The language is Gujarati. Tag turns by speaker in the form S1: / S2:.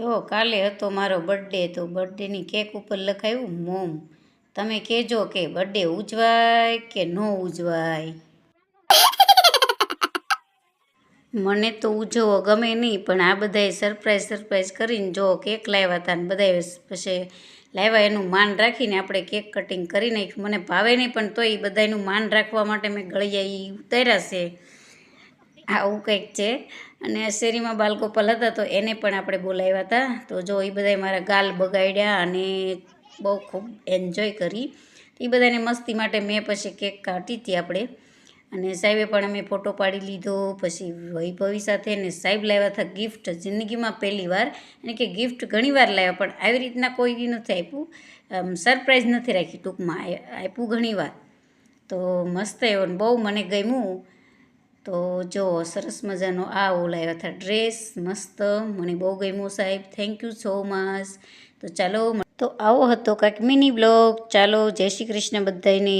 S1: જો કાલે હતો મારો બર્થડે તો બર્થડેની કેક ઉપર લખાયું મોમ. તમે કહેજો કે બર્થડે ઉજવાય કે ન ઉજવાય. મને તો ઉજવવો ગમે નહીં, પણ આ બધાએ સરપ્રાઈઝ કરીને જો કેક લાવ્યા હતા ને બધાએ પછી લાવ્યા એનું માન રાખીને આપણે કેક કટિંગ કરી નાખ્યું. મને ભાવે નહીં, પણ તોય બધાનું માન રાખવા માટે મેં ગળિયા એ ઉતાર્યા છે. આવું કંઈક છે. અને શેરીમાં બાલગોપાલ હતા તો એને પણ આપણે બોલાવ્યા હતા. તો જો એ બધાએ મારા ગાલ બગાડ્યા અને બહુ ખૂબ એન્જોય કરી. એ બધાને મસ્તી માટે મેં પછી કેક કાઢી હતી આપણે. અને સાહેબે પણ અમે ફોટો પાડી લીધો. પછી વૈભવી સાથે ને સાહેબ લાવ્યા હતા ગિફ્ટ. જિંદગીમાં પહેલી વાર એને કે ગિફ્ટ ઘણી વાર લાવ્યા, પણ આવી રીતના કોઈ નથી આપ્યું. સરપ્રાઈઝ નથી રાખી, ટૂંકમાં આપ્યું ઘણી વાર. તો મસ્ત એવો બહુ મને ગમ્યું. તો જો સરસ મજાનો આ લાવ્યા હતા ડ્રેસ, મસ્ત મને બહુ ગમ્યું સાહેબ, થેન્ક યુ સો મચ. તો ચાલો, તો આવો હતો કાંઈક મિની બ્લોગ. ચાલો, જય શ્રી કૃષ્ણ બધાને.